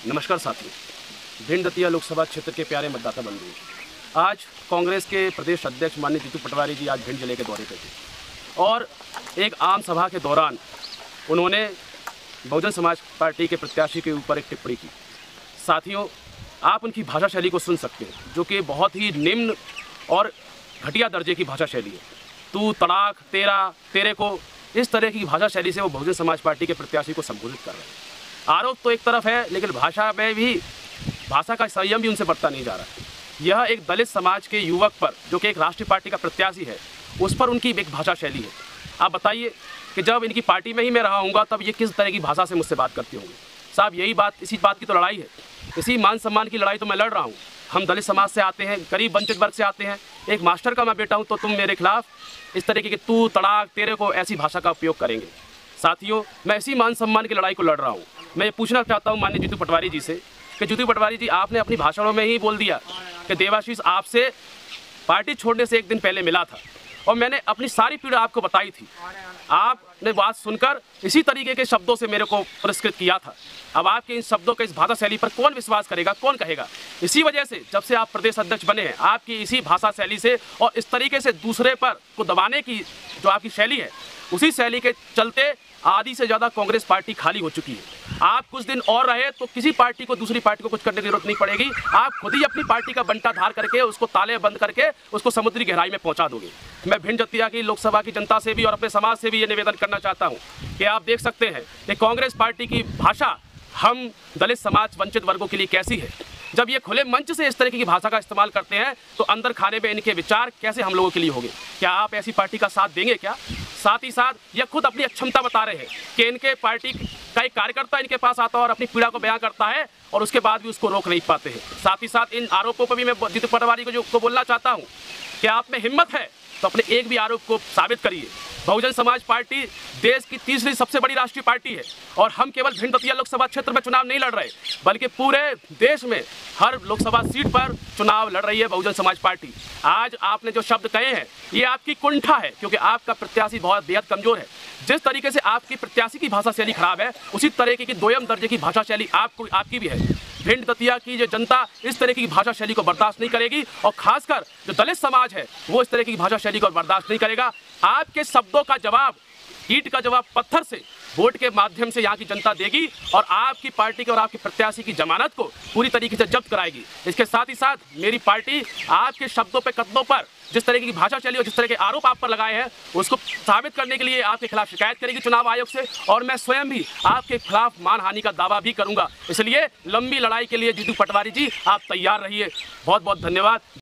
नमस्कार साथियों, भिंड दतिया लोकसभा क्षेत्र के प्यारे मतदाता बंधु, आज कांग्रेस के प्रदेश अध्यक्ष माननीय जीतू पटवारी जी आज भिंड जिले के दौरे पे थे और एक आम सभा के दौरान उन्होंने बहुजन समाज पार्टी के प्रत्याशी के ऊपर एक टिप्पणी की। साथियों, आप उनकी भाषा शैली को सुन सकते हैं, जो कि बहुत ही निम्न और घटिया दर्जे की भाषा शैली है। तू, तड़ाक, तेरा, तेरे को, इस तरह की भाषा शैली से वो बहुजन समाज पार्टी के प्रत्याशी को संबोधित कर रहे हैं। आरोप तो एक तरफ है, लेकिन भाषा में भी भाषा का संयम भी उनसे बढ़ता नहीं जा रहा है। यह एक दलित समाज के युवक पर, जो कि एक राष्ट्रीय पार्टी का प्रत्याशी है, उस पर उनकी एक भाषा शैली है। आप बताइए कि जब इनकी पार्टी में ही मैं रहा हूँगा तब ये किस तरह की भाषा से मुझसे बात करते होंगे। साहब, यही बात, इसी बात की तो लड़ाई है, इसी मान सम्मान की लड़ाई तो मैं लड़ रहा हूँ। हम दलित समाज से आते हैं, गरीब वंचित वर्ग से आते हैं, एक मास्टर का मैं बेटा हूँ, तो तुम मेरे खिलाफ इस तरीके के तू, तड़ाक, तेरे को, ऐसी भाषा का उपयोग करेंगे। साथियों, मैं इसी मान सम्मान की लड़ाई को लड़ रहा हूँ। मैं ये पूछना चाहता हूँ माननीय जीतू पटवारी जी से कि जीतू पटवारी जी, आपने अपनी भाषणों में ही बोल दिया कि देवाशीष आपसे पार्टी छोड़ने से एक दिन पहले मिला था और मैंने अपनी सारी पीड़ा आपको बताई थी। आपने बात सुनकर इसी तरीके के शब्दों से मेरे को पुरस्कृत किया था। अब आपके इन शब्दों के, इस भाषा शैली पर कौन विश्वास करेगा, कौन कहेगा? इसी वजह से जब से आप प्रदेश अध्यक्ष बने हैं, आपकी इसी भाषा शैली से और इस तरीके से दूसरे पर को दबाने की जो आपकी शैली है, उसी शैली के चलते आधी से ज़्यादा कांग्रेस पार्टी खाली हो चुकी है। आप कुछ दिन और रहे तो किसी पार्टी को, दूसरी पार्टी को कुछ करने की जरूरत नहीं पड़ेगी। आप खुद ही अपनी पार्टी का बंटा धार करके, उसको ताले बंद करके, उसको समुद्री गहराई में पहुंचा दोगे। मैं भिंड दतिया की लोकसभा की जनता से भी और अपने समाज से भी ये निवेदन करना चाहता हूँ कि आप देख सकते हैं कि कांग्रेस पार्टी की भाषा हम दलित समाज वंचित वर्गों के लिए कैसी है। जब ये खुले मंच से इस तरीके की भाषा का इस्तेमाल करते हैं तो अंदर खाने में इनके विचार कैसे हम लोगों के लिए होंगे? क्या आप ऐसी पार्टी का साथ देंगे क्या? साथ ही साथ ये खुद अपनी अक्षमता बता रहे हैं कि इनके पार्टी का एक कार्यकर्ता इनके पास आता है और अपनी पीड़ा को बयां करता है और उसके बाद भी उसको रोक नहीं पाते हैं। साथ ही साथ इन आरोपों पर भी मैं जीतू पटवारी को बोलना चाहता हूँ कि आप में हिम्मत है तो अपने एक भी आरोप को साबित करिए। बहुजन समाज पार्टी देश की तीसरी सबसे बड़ी राष्ट्रीय पार्टी है और हम केवल भिंड दतिया लोकसभा क्षेत्र में चुनाव नहीं लड़ रहे, बल्कि पूरे देश में हर लोकसभा सीट पर चुनाव लड़ रही है बहुजन समाज पार्टी। आज आपने जो शब्द कहे हैं, ये आपकी कुंठा है, क्योंकि आपका प्रत्याशी बहुत बेहद कमजोर है। जिस तरीके से आपकी प्रत्याशी की भाषा शैली खराब है, उसी तरीके की दोयम दर्जे की भाषा शैली आपकी भी है। भिंड दतिया की जो जनता इस तरह की भाषा शैली को बर्दाश्त नहीं करेगी और खासकर जो दलित समाज है वो इस तरह की भाषा शैली को बर्दाश्त नहीं करेगा। आपके शब्दों का जवाब, ईंट का जवाब पत्थर से, वोट के माध्यम से यहाँ की जनता देगी और आपकी पार्टी के और आपके प्रत्याशी की जमानत को पूरी तरीके से जब्त कराएगी। इसके साथ ही साथ मेरी पार्टी आपके शब्दों पे, कदमों पर, जिस तरह की भाषा चली और जिस तरह के आरोप आप पर लगाए हैं, उसको साबित करने के लिए आपके खिलाफ शिकायत करेगी चुनाव आयोग से और मैं स्वयं भी आपके खिलाफ मानहानि का दावा भी करूंगा। इसलिए लंबी लड़ाई के लिए जीतू पटवारी जी आप तैयार रहिए। बहुत बहुत धन्यवाद।